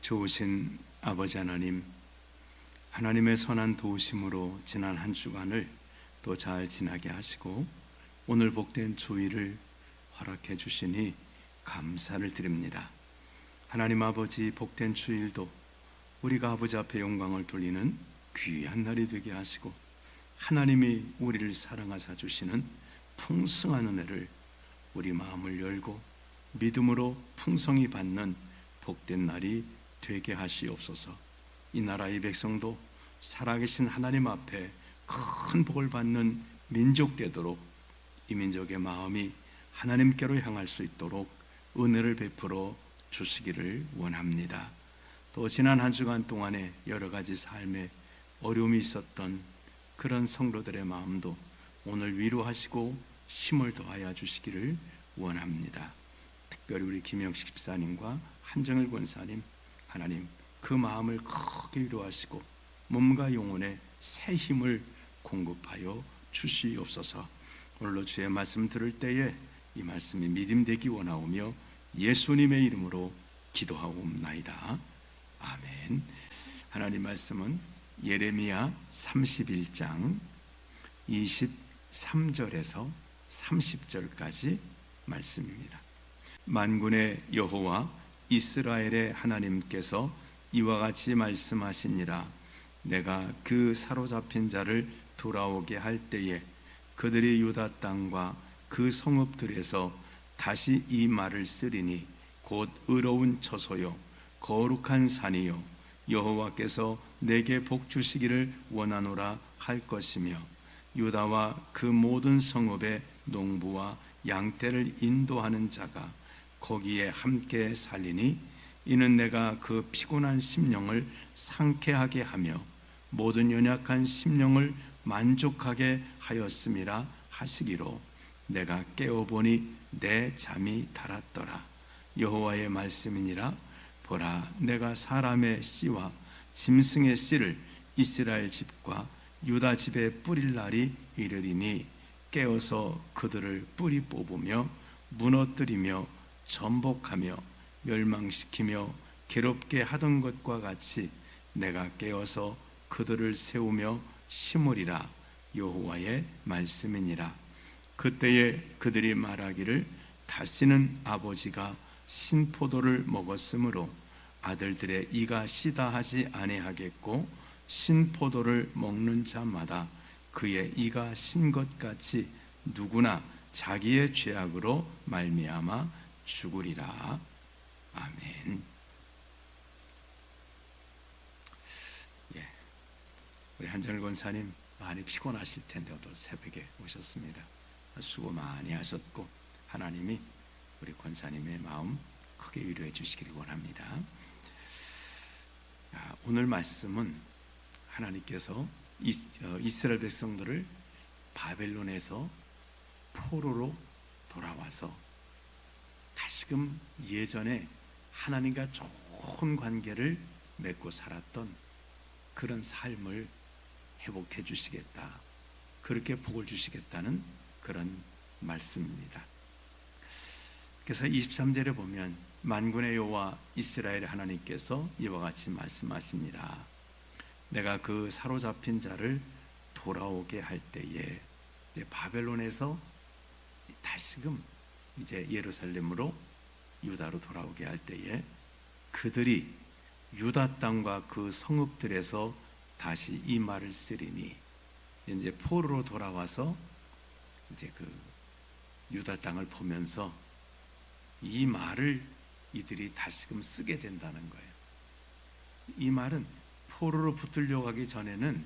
좋으신 아버지 하나님, 하나님의 선한 도우심으로 지난 한 주간을 또 잘 지나게 하시고 오늘 복된 주일을 허락해 주시니 감사를 드립니다. 하나님 아버지, 복된 주일도 우리가 아버지 앞에 영광을 돌리는 귀한 날이 되게 하시고 하나님이 우리를 사랑하사 주시는 풍성한 은혜를 우리 마음을 열고 믿음으로 풍성히 받는 복된 날이 되게 하시옵소서. 이 나라의 백성도 살아계신 하나님 앞에 큰 복을 받는 민족 되도록 이 민족의 마음이 하나님께로 향할 수 있도록 은혜를 베풀어 주시기를 원합니다. 또 지난 한 주간 동안에 여러 가지 삶에 어려움이 있었던 그런 성도들의 마음도 오늘 위로하시고 힘을 더하여 주시기를 원합니다. 특별히 우리 김영식 집사님과 한정일 권사님, 하나님 그 마음을 크게 위로하시고 몸과 영혼에 새 힘을 공급하여 주시옵소서. 오늘로 주의 말씀 들을 때에 이 말씀이 믿음되기 원하오며 예수님의 이름으로 기도하옵나이다. 아멘. 하나님 말씀은 예레미야 31장 23절에서 30절까지 말씀입니다. 만군의 여호와 이스라엘의 하나님께서 이와 같이 말씀하시니라. 내가 그 사로잡힌 자를 돌아오게 할 때에 그들이 유다 땅과 그 성읍들에서 다시 이 말을 쓰리니 곧 의로운 처소요 거룩한 산이요 여호와께서 내게 복 주시기를 원하노라 할 것이며 유다와 그 모든 성읍의 농부와 양떼를 인도하는 자가 거기에 함께 살리니 이는 내가 그 피곤한 심령을 상쾌하게 하며 모든 연약한 심령을 만족하게 하였음이라 하시기로 내가 깨어보니 내 잠이 달았더라. 여호와의 말씀이니라. 보라, 내가 사람의 씨와 짐승의 씨를 이스라엘 집과 유다 집에 뿌릴 날이 이르리니 깨어서 그들을 뿌리 뽑으며 무너뜨리며 전복하며 멸망시키며 괴롭게 하던 것과 같이 내가 깨어서 그들을 세우며 심으리라. 여호와의 말씀이니라. 그때에 그들이 말하기를 다시는 아버지가 신포도를 먹었으므로 아들들의 이가 시다 하지 아니하겠고 신포도를 먹는 자마다 그의 이가 신 것 같이 누구나 자기의 죄악으로 말미암아 죽으리라. 아멘. 우리 한정일 권사님 많이 피곤하실 텐데 오늘 새벽에 오셨습니다. 수고 많이 하셨고 하나님이 우리 권사님의 마음 크게 위로해 주시기를 원합니다. 오늘 말씀은 하나님께서 이스라엘 백성들을 바벨론에서 포로로 돌아와서 다시금 예전에 하나님과 좋은 관계를 맺고 살았던 그런 삶을 회복해 주시겠다, 그렇게 복을 주시겠다는 그런 말씀입니다. 그래서 23절에 보면 만군의 여호와 이스라엘 하나님께서 이와 같이 말씀하십니다. 내가 그 사로잡힌 자를 돌아오게 할 때에 바벨론에서 다시금 이제 예루살렘으로 유다로 돌아오게 할 때에 그들이 유다 땅과 그 성읍들에서 다시 이 말을 쓰리니 이제 포로로 돌아와서 이제 그 유다 땅을 보면서 이 말을 이들이 다시금 쓰게 된다는 거예요. 이 말은 포로로 붙들려고 하기 전에는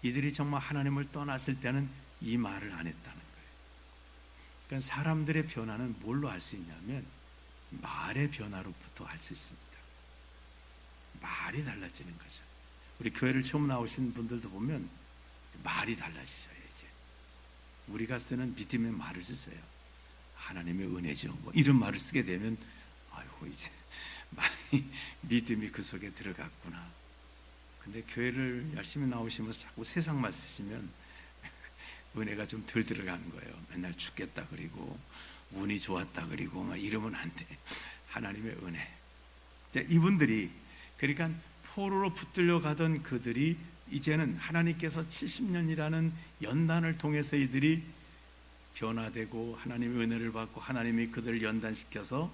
이들이 정말 하나님을 떠났을 때는 이 말을 안 했다는 거예요. 그러니까 사람들의 변화는 뭘로 알 수 있냐면 말의 변화로부터 알 수 있습니다. 말이 달라지는 거죠. 우리 교회를 처음 나오신 분들도 보면 말이 달라지셔요. 이제 우리가 쓰는 믿음의 말을 쓰세요. 하나님의 은혜죠. 뭐 이런 말을 쓰게 되면 아이고 이제 많이 믿음이 그 속에 들어갔구나. 근데 교회를 열심히 나오시면서 자꾸 세상 말 쓰시면 은혜가 좀 덜 들어가는 거예요. 맨날 죽겠다 그리고 운이 좋았다 그리고 막 이러면 안 돼. 하나님의 은혜. 이분들이 그러니까 포로로 붙들려 가던 그들이 이제는 하나님께서 70년이라는 연단을 통해서 이들이 변화되고 하나님의 은혜를 받고 하나님이 그들을 연단시켜서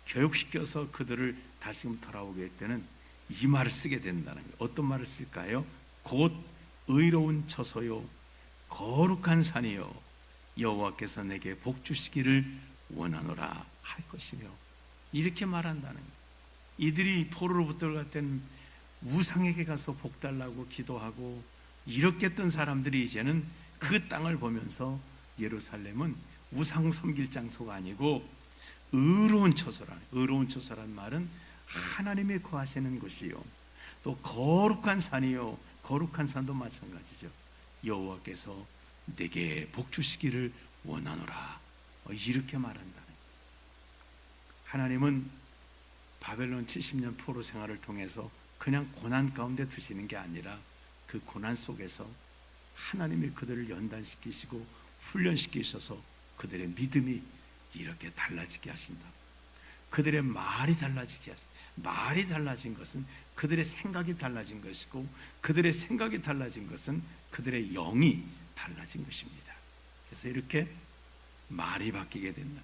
교육시켜서 그들을 다시금 돌아오게 했다는 이 말을 쓰게 된다는 거예요. 어떤 말을 쓸까요? 곧 의로운 처소요 거룩한 산이요 여호와께서 내게 복 주시기를 원하노라 할 것이며, 이렇게 말한다는 거예요. 이들이 포로로 붙들어갔던 우상에게 가서 복 달라고 기도하고 이렇게 했던 사람들이 이제는 그 땅을 보면서 예루살렘은 우상 섬길 장소가 아니고 의로운 처소란 말은 하나님이 거하시는 곳이요 또 거룩한 산이요, 거룩한 산도 마찬가지죠. 여호와께서 내게 복 주시기를 원하노라 이렇게 말한다는 거예요. 하나님은 바벨론 70년 포로 생활을 통해서 그냥 고난 가운데 두시는 게 아니라 그 고난 속에서 하나님이 그들을 연단시키시고 훈련시키셔서 그들의 믿음이 이렇게 달라지게 하신다. 그들의 말이 달라지게 하신다. 말이 달라진 것은 그들의 생각이 달라진 것이고, 그들의 생각이 달라진 것은 그들의 영이 달라진 것입니다. 그래서 이렇게 말이 바뀌게 된다.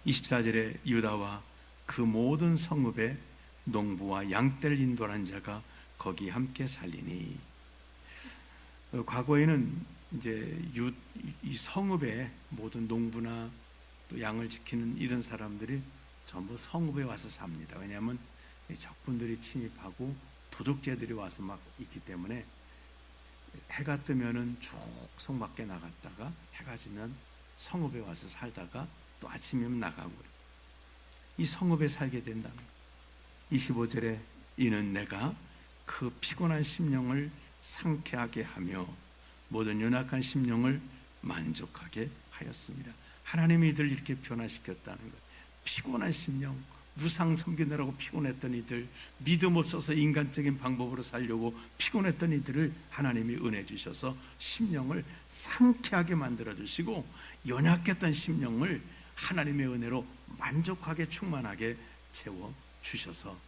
24절에 유다와 그 모든 성읍에 농부와 양떼를 인도하는 자가 거기 함께 살리니, 과거에는 이제 이 성읍에 모든 농부나 또 양을 지키는 이런 사람들이 전부 성읍에 와서 삽니다. 왜냐하면 적군들이 침입하고 도둑제들이 와서 막 있기 때문에 해가 뜨면은 쭉 성 밖에 나갔다가 해가 지면 성읍에 와서 살다가 또 아침이면 나가고, 이 성읍에 살게 된다는 거예요. 25절에 이는 내가 그 피곤한 심령을 상쾌하게 하며 모든 연약한 심령을 만족하게 하였습니다. 하나님이 이들 이렇게 변화시켰다는 거예요. 피곤한 심령, 무상 섬기느라고 피곤했던 이들, 믿음 없어서 인간적인 방법으로 살려고 피곤했던 이들을 하나님이 은혜 주셔서 심령을 상쾌하게 만들어 주시고, 연약했던 심령을 하나님의 은혜로 만족하게 충만하게 채워 주셔서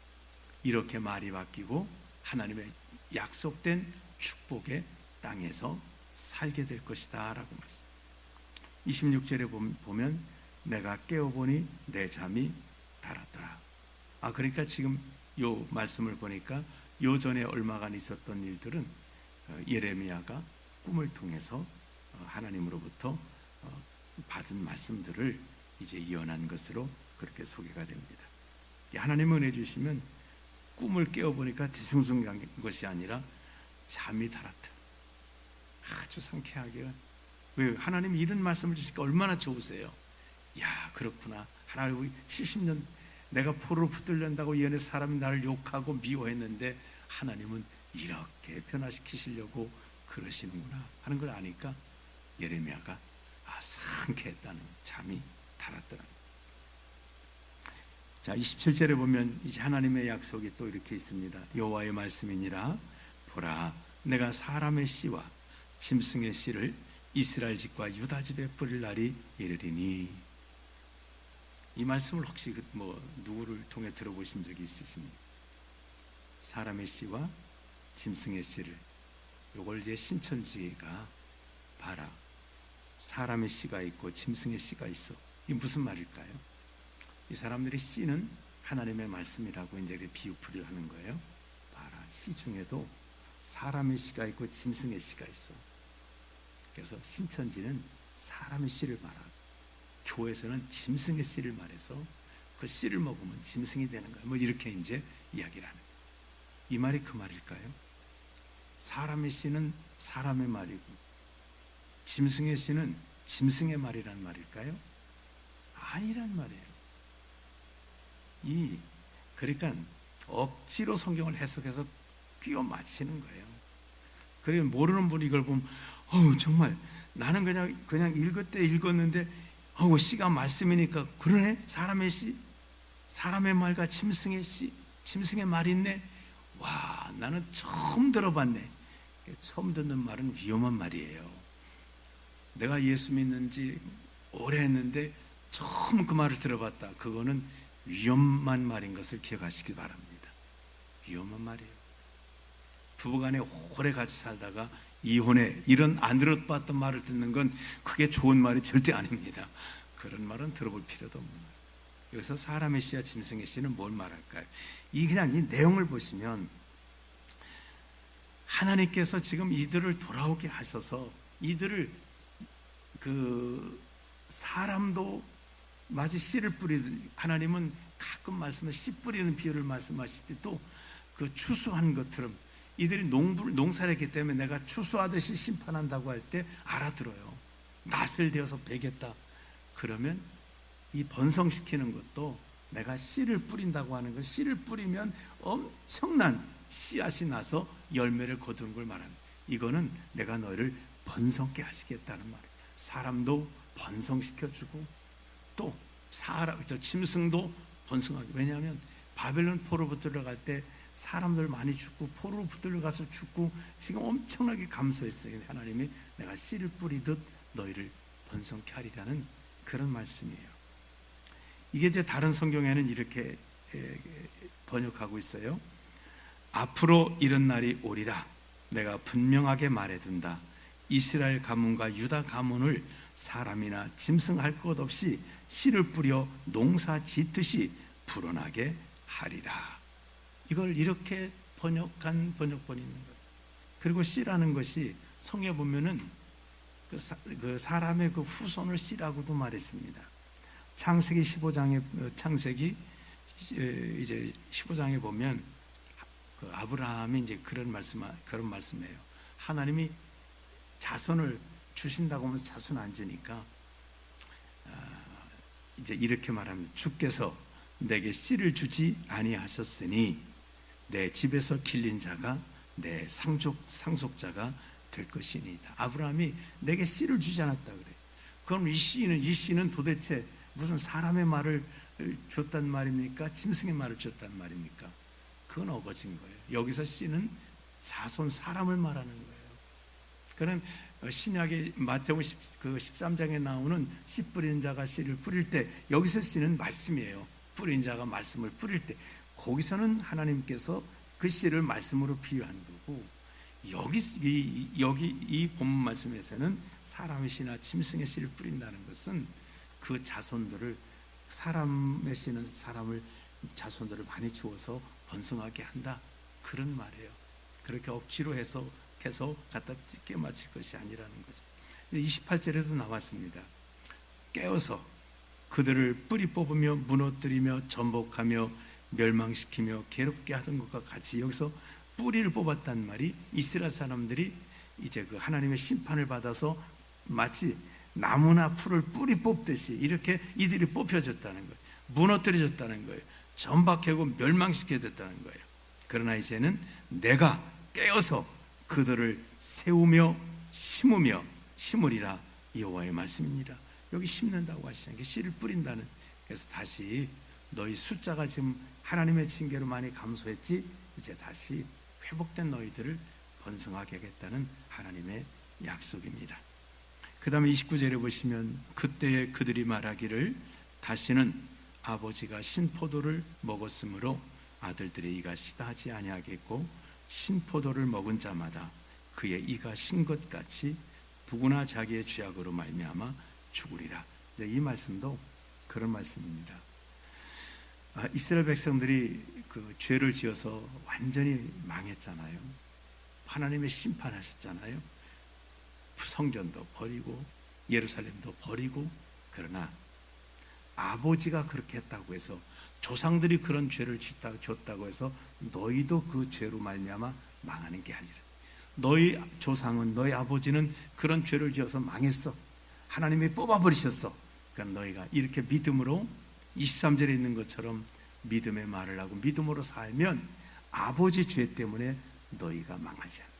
이렇게 말이 바뀌고 하나님의 약속된 축복의 땅에서 살게 될 것이다 라고 말씀. 26절에 보면 내가 깨어보니 내 잠이 달았더라. 그러니까 지금 요 말씀을 보니까 요 전에 얼마간 있었던 일들은 예레미야가 꿈을 통해서 하나님으로부터 받은 말씀들을 이제 이어난 것으로 그렇게 소개가 됩니다. 하나님의 은혜 주시면 꿈을 깨어보니까 뒤숭숭한 것이 아니라 잠이 달았다. 아주 상쾌하게. 왜? 하나님이 이런 말씀을 주시니까 얼마나 좋으세요. 야, 그렇구나. 하나님 70년 내가 포로로 붙들린다고 이 안에 사람이 나를 욕하고 미워했는데 하나님은 이렇게 변화시키시려고 그러시는구나 하는 걸 아니까 예레미야가 상쾌했다는, 잠이 달았더라. 자, 27절에 보면 이제 하나님의 약속이 또 이렇게 있습니다. 여호와의 말씀이니라. 보라, 내가 사람의 씨와 짐승의 씨를 이스라엘 집과 유다 집에 뿌릴 날이 이르리니. 이 말씀을 혹시 누구를 통해 들어보신 적이 있으십니까? 사람의 씨와 짐승의 씨를, 요걸 이제 신천지가 봐라, 사람의 씨가 있고 짐승의 씨가 있어. 이게 무슨 말일까요? 이 사람들이 씨는 하나님의 말씀이라고 이제 비유풀이를 하는 거예요. 봐라, 씨 중에도 사람의 씨가 있고 짐승의 씨가 있어. 그래서 신천지는 사람의 씨를 말하고, 교회에서는 짐승의 씨를 말해서 그 씨를 먹으면 짐승이 되는 거예요. 이렇게 이제 이야기를 하는 거예요. 이 말이 그 말일까요? 사람의 씨는 사람의 말이고 짐승의 씨는 짐승의 말이란 말일까요? 아니란 말이에요. 그러니까 억지로 성경을 해석해서 끼워 맞히는 거예요. 그래서 모르는 분이 이걸 보면 정말 나는 그냥 읽을 때 읽었는데 씨가 말씀이니까 그러네. 사람의 씨, 사람의 말과 짐승의 씨, 짐승의 말이 있네. 와, 나는 처음 들어봤네. 처음 듣는 말은 위험한 말이에요. 내가 예수 믿는지 오래 했는데 처음 그 말을 들어봤다. 그거는 위험한 말인 것을 기억하시기 바랍니다. 위험한 말이에요. 부부간에 오래 같이 살다가 이혼해, 이런 안 들어봤던 말을 듣는 건 그게 좋은 말이 절대 아닙니다. 그런 말은 들어볼 필요도 없는 거예요. 여기서 사람의 씨와 짐승의 씨는 뭘 말할까요? 그냥 이 내용을 보시면 하나님께서 지금 이들을 돌아오게 하셔서 이들을 사람도 마치 씨를 뿌리듯, 하나님은 가끔 말씀에 씨 뿌리는 비유를 말씀하실 때 또 그 추수한 것처럼 이들이 농사를 했기 때문에 내가 추수하듯이 심판한다고 할 때 알아들어요. 낫을 되어서 베겠다. 그러면 이 번성시키는 것도 내가 씨를 뿌린다고 하는 것, 씨를 뿌리면 엄청난 씨앗이 나서 열매를 거두는 걸 말합니다. 이거는 내가 너희를 번성케 하시겠다는 말이에요. 사람도 번성시켜주고 또 짐승도 번성하게. 왜냐하면 바벨론 포로 붙들어갈 때 사람들 많이 죽고 포로로 붙들려가서 죽고 지금 엄청나게 감소했어요. 하나님이 내가 씨를 뿌리듯 너희를 번성케 하리라는 그런 말씀이에요. 이게 이제 다른 성경에는 이렇게 번역하고 있어요. 앞으로 이런 날이 오리라. 내가 분명하게 말해둔다. 이스라엘 가문과 유다 가문을 사람이나 짐승 할 것 없이 씨를 뿌려 농사 짓듯이 불어나게 하리라. 이걸 이렇게 번역한 번역본이 있는 거예요. 그리고 씨라는 것이 성에 보면은 그 사람의 그 후손을 씨라고도 말했습니다. 창세기 15장에 이제 15장에 보면 그 아브라함이 이제 그런 말씀이에요. 하나님이 자손을 주신다고 하면서 자손 안 주니까 이제 이렇게 말합니다. 주께서 내게 씨를 주지 아니하셨으니 내 집에서 길린 자가 내 상속자가 될 것이니이다. 아브라함이 내게 씨를 주지 않았다 그래. 그럼 이 씨는 도대체 무슨 사람의 말을 줬단 말입니까? 짐승의 말을 줬단 말입니까? 그건 어거진 거예요. 여기서 씨는 자손 사람을 말하는 거예요. 그는 신약의 마태복음 13장에 나오는 씨 뿌리는 자가 씨를 뿌릴 때, 여기서 씨는 말씀이에요. 뿌린 자가 말씀을 뿌릴 때, 거기서는 하나님께서 그 씨를 말씀으로 비유한 거고, 여기 이 본문 말씀에서는 사람의 씨나 짐승의 씨를 뿌린다는 것은 그 자손들을, 사람의 씨는 자손들을 많이 주어서 번성하게 한다, 그런 말이에요. 그렇게 억지로 해서 갖다 깨맞힐 것이 아니라는 거죠. 28절에도 나왔습니다. 깨어서 그들을 뿌리 뽑으며 무너뜨리며 전복하며 멸망시키며 괴롭게 하던 것과 같이, 여기서 뿌리를 뽑았단 말이 이스라엘 사람들이 이제 그 하나님의 심판을 받아서 마치 나무나 풀을 뿌리 뽑듯이 이렇게 이들이 뽑혀졌다는 거예요. 무너뜨려졌다는 거예요. 전박하고 멸망시켜졌다는 거예요. 그러나 이제는 내가 깨어서 그들을 세우며 심으리라, 여호와의 말씀입니다. 여기 심는다고 하시는 게 씨를 뿌린다는. 그래서 다시 너희 숫자가 지금 하나님의 징계로 많이 감소했지, 이제 다시 회복된 너희들을 번성하게 하겠다는 하나님의 약속입니다. 그 다음에 29절에 보시면 그때에 그들이 말하기를 다시는 아버지가 신포도를 먹었으므로 아들들의 이가 시다 하지 아니하겠고 신포도를 먹은 자마다 그의 이가 신 것 같이 누구나 자기의 죄악으로 말미암아 죽으리라. 이 말씀도 그런 말씀입니다. 이스라엘 백성들이 그 죄를 지어서 완전히 망했잖아요. 하나님의 심판하셨잖아요. 성전도 버리고 예루살렘도 버리고. 그러나 아버지가 그렇게 했다고 해서, 조상들이 그런 죄를 졌다고 해서 너희도 그 죄로 말미암아 망하는 게 아니라, 너희 조상은, 너희 아버지는 그런 죄를 지어서 망했어. 하나님이 뽑아버리셨어. 그러니까 너희가 이렇게 믿음으로 23절에 있는 것처럼 믿음의 말을 하고 믿음으로 살면 아버지 죄 때문에 너희가 망하지 않아.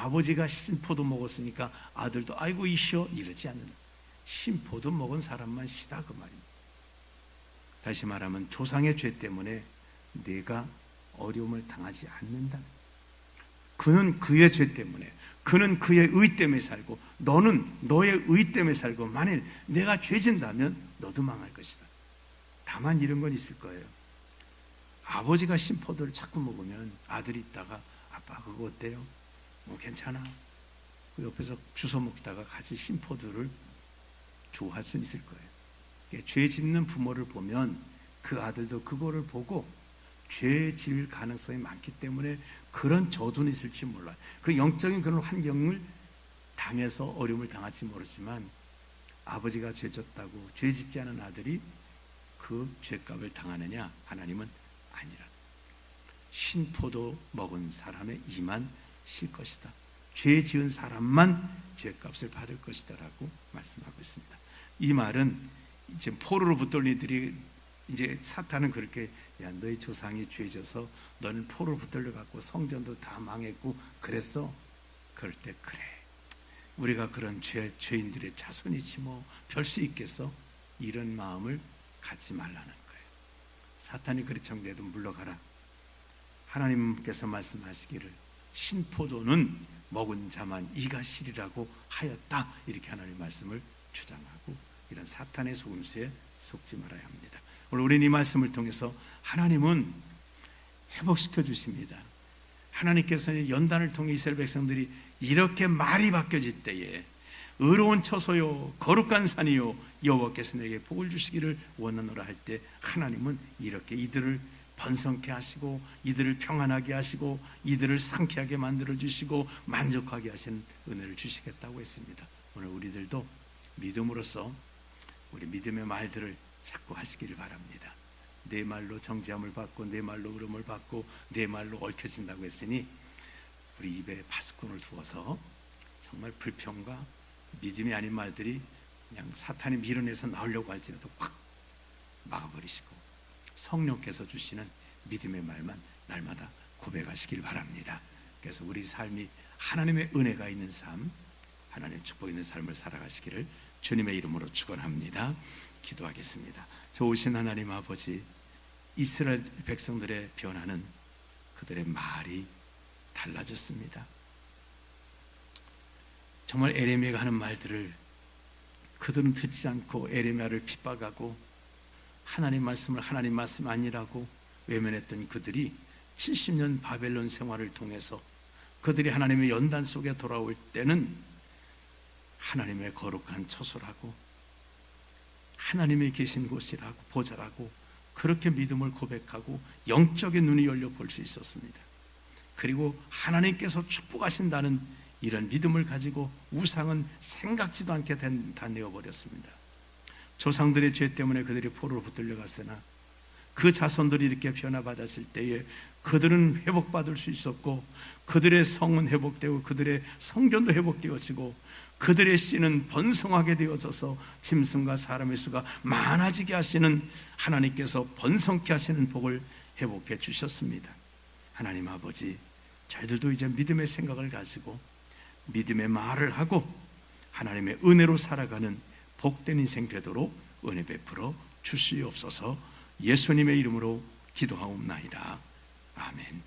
아버지가 신포도 먹었으니까 아들도 아이고 이시여 이러지 않는다. 신포도 먹은 사람만 시다, 그 말입니다. 다시 말하면 조상의 죄 때문에 내가 어려움을 당하지 않는다. 그는 그의 죄 때문에, 그는 그의 의 때문에 살고 너는 너의 의 때문에 살고, 만일 내가 죄진다면 너도 망할 것이다. 다만 이런 건 있을 거예요. 아버지가 신포도를 자꾸 먹으면 아들이 있다가 아빠 그거 어때요? 뭐 괜찮아? 그 옆에서 주워 먹다가 같이 신포도를 좋아할 수 있을 거예요. 죄 짓는 부모를 보면 그 아들도 그거를 보고 죄 지을 가능성이 많기 때문에 그런 저둔이 있을지 몰라요. 그 영적인 그런 환경을 당해서 어려움을 당할지 모르지만 아버지가 죄 졌다고 죄 짓지 않은 아들이 그 죄값을 당하느냐? 하나님은 아니라 신포도 먹은 사람의 이만 실 것이다. 죄 지은 사람만 죄값을 받을 것이다 라고 말씀하고 있습니다. 이 말은 이제 포로로 붙들리들이 이제 사탄은 그렇게 야 너희 조상이 죄져서 너는 포로로 붙들려 갖고 성전도 다 망했고 그랬어. 그럴 때 그래 우리가 그런 죄인들의 자손이지 뭐 별 수 있겠어? 이런 마음을 갖지 말라는 거예요. 사탄이 그리 청대도 물러가라. 하나님께서 말씀하시기를 신포도는 먹은 자만 이가 실이라고 하였다. 이렇게 하나님 말씀을 주장하고 이런 사탄의 속임수에 속지 말아야 합니다. 오늘 우리는 이 말씀을 통해서 하나님은 회복시켜 주십니다. 하나님께서는 연단을 통해 이스라엘 백성들이 이렇게 말이 바뀌어질 때에 의로운 처소요 거룩한 산이요 여호와께서 내게 복을 주시기를 원하노라 할 때 하나님은 이렇게 이들을 번성케 하시고 이들을 평안하게 하시고 이들을 상쾌하게 만들어 주시고 만족하게 하시는 은혜를 주시겠다고 했습니다. 오늘 우리들도 믿음으로써 우리 믿음의 말들을 자꾸 하시기를 바랍니다. 내 말로 정죄함을 받고 내 말로 울음을 받고 내 말로 얽혀진다고 했으니 우리 입에 파수꾼을 두어서 정말 불평과 믿음이 아닌 말들이 그냥 사탄이 밀어내서 나오려고 할지라도 확 막아버리시고 성령께서 주시는 믿음의 말만 날마다 고백하시길 바랍니다. 그래서 우리 삶이 하나님의 은혜가 있는 삶, 하나님의 축복 있는 삶을 살아가시기를 주님의 이름으로 축원합니다. 기도하겠습니다. 좋으신 하나님 아버지, 이스라엘 백성들의 변화는 그들의 말이 달라졌습니다. 정말 에레미야가 하는 말들을 그들은 듣지 않고 에레미야를 핍박하고 하나님 말씀을 하나님 말씀 아니라고 외면했던 그들이 70년 바벨론 생활을 통해서 그들이 하나님의 연단 속에 돌아올 때는 하나님의 거룩한 처소라고 하나님이 계신 곳이라고 보좌라고 그렇게 믿음을 고백하고 영적인 눈이 열려 볼 수 있었습니다. 그리고 하나님께서 축복하신다는 이런 믿음을 가지고 우상은 생각지도 않게 다 내어버렸습니다. 조상들의 죄 때문에 그들이 포로로 붙들려 갔으나 그 자손들이 이렇게 변화받았을 때에 그들은 회복받을 수 있었고 그들의 성은 회복되고 그들의 성전도 회복되어지고 그들의 씨는 번성하게 되어져서 짐승과 사람의 수가 많아지게 하시는 하나님께서 번성케 하시는 복을 회복해 주셨습니다. 하나님 아버지, 저희들도 이제 믿음의 생각을 가지고 믿음의 말을 하고 하나님의 은혜로 살아가는 복된 인생 되도록 은혜 베풀어 주시옵소서. 예수님의 이름으로 기도하옵나이다. 아멘.